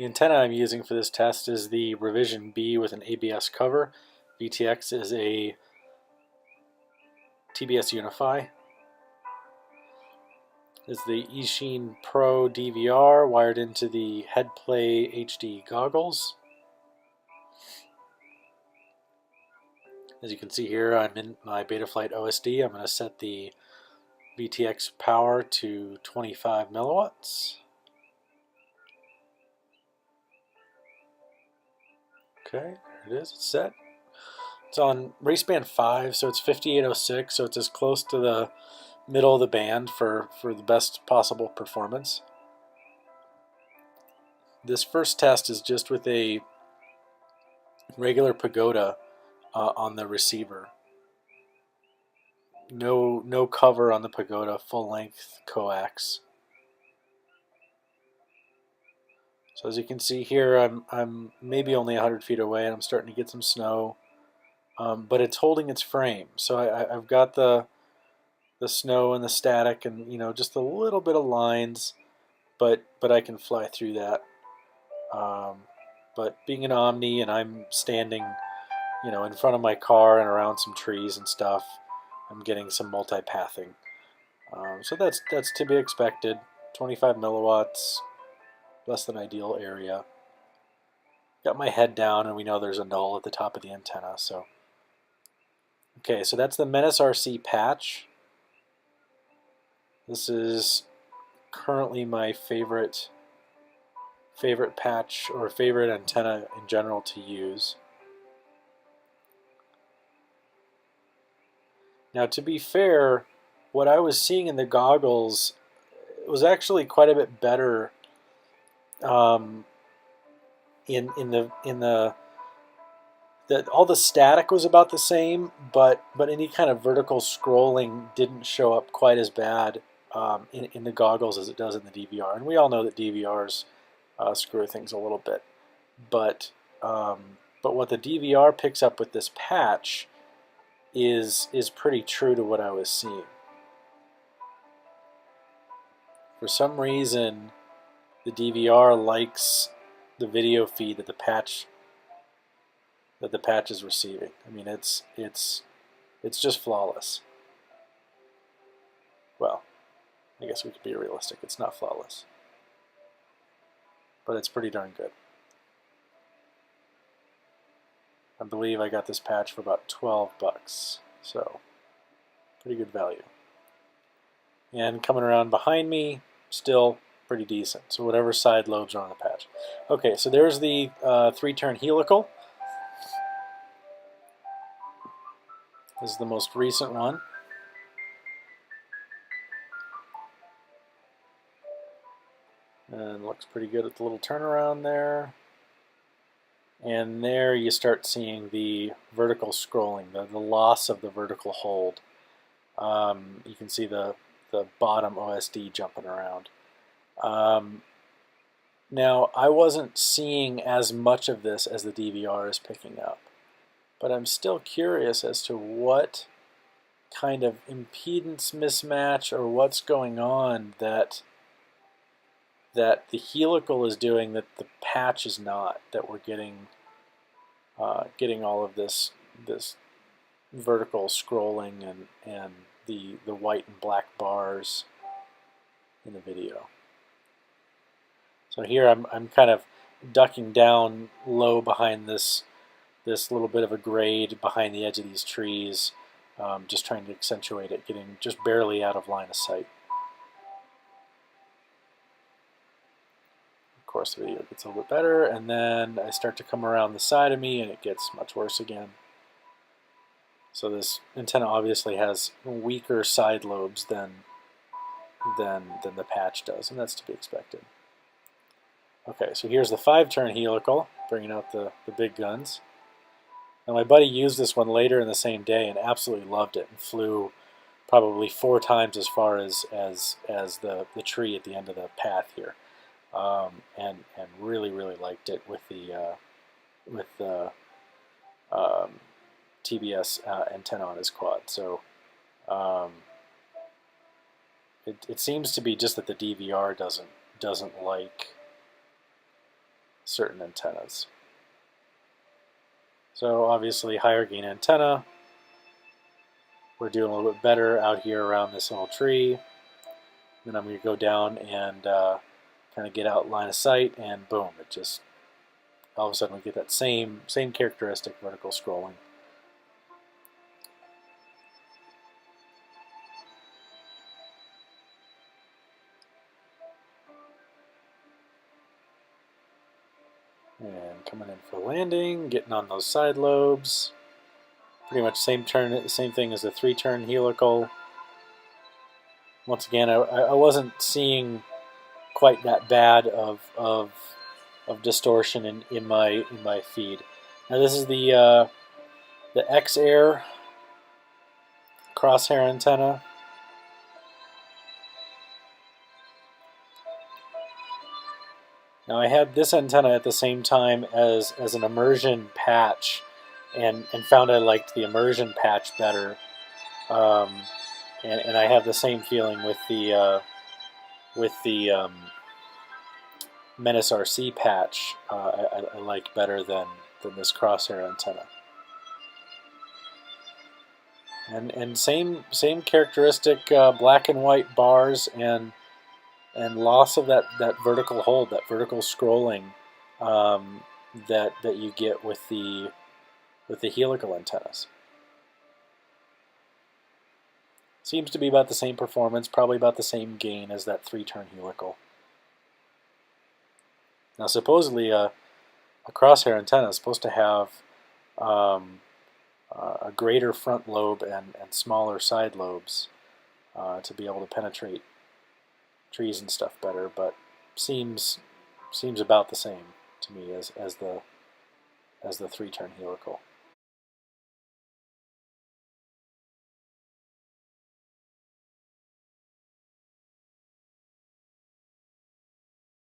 The antenna I'm using for this test is the Revision B with an ABS cover. VTX is a TBS Unify. This is the Eachine Pro DVR wired into the Headplay HD goggles. As you can see here, I'm in my Betaflight OSD. I'm going to set the VTX power to 25 milliwatts. Okay, there it is, it's set. It's on raceband 5, so it's 5806, so it's as close to the middle of the band for the best possible performance. This first test is just with a regular Pagoda on the receiver. No cover on the Pagoda, full length coax. So as you can see here, I'm maybe only 100 feet away, and I'm starting to get some snow, but it's holding its frame. So I've got the snow and the static, and just a little bit of lines, but I can fly through that. But being an Omni, and I'm standing, in front of my car and around some trees and stuff, I'm getting some multi-pathing. So that's to be expected. 25 milliwatts. Less than ideal area. Got my head down, and we know there's a null at the top of the antenna. So, okay, so that's the Menace RC patch. This is currently my favorite patch or favorite antenna in general to use. Now, to be fair, what I was seeing in the goggles was actually quite a bit better. All the static was about the same, but any kind of vertical scrolling didn't show up quite as bad in the goggles as it does in the DVR. And we all know that DVRs screw things a little bit, but what the DVR picks up with this patch is pretty true to what I was seeing. For some reason, the DVR likes the video feed that the patch is receiving. I mean, it's just flawless. Well, I guess we could be realistic. It's not flawless, but it's pretty darn good. I believe I got this patch for about 12 bucks, so pretty good value. And coming around behind me, still pretty decent. So whatever side lobes are on the patch. Okay, so there's the 3-turn helical. This is the most recent one. And looks pretty good at the little turnaround there. And there you start seeing the vertical scrolling, the loss of the vertical hold. You can see the bottom OSD jumping around. Now, I wasn't seeing as much of this as the DVR is picking up, but I'm still curious as to what kind of impedance mismatch or what's going on that the helical is doing that the patch is not, that we're getting all of this vertical scrolling and the white and black bars in the video. So here I'm kind of ducking down low behind this little bit of a grade behind the edge of these trees, just trying to accentuate it, getting just barely out of line of sight. Of course, the video gets a little bit better, and then I start to come around the side of me, and it gets much worse again. So this antenna obviously has weaker side lobes than the patch does, and that's to be expected. Okay, so here's the 5-turn helical, bringing out the big guns. Now my buddy used this one later in the same day and absolutely loved it, and flew probably 4 times as far as the tree at the end of the path here, and really liked it with the TBS antenna on his quad. So it seems to be just that the DVR doesn't like certain antennas. So obviously higher gain antenna, we're doing a little bit better out here around this little tree. Then I'm going to go down and kind of get out line of sight, and boom, it just, all of a sudden we get that same characteristic vertical scrolling. And coming in for landing, getting on those side lobes. Pretty much same thing as the 3-turn helical. Once again, I wasn't seeing quite that bad of distortion in my feed. Now this is the X-Air crosshair antenna. Now I had this antenna at the same time as an immersion patch, and found I liked the immersion patch better. And I have the same feeling with the Menace RC patch. I like better than this crosshair antenna. And same characteristic black and white bars and loss of that vertical hold, that vertical scrolling that you get with the helical antennas. Seems to be about the same performance, probably about the same gain as that 3-turn helical. Now supposedly a crosshair antenna is supposed to have a greater front lobe and smaller side lobes to be able to penetrate trees and stuff better, but seems about the same to me as the 3-turn helical.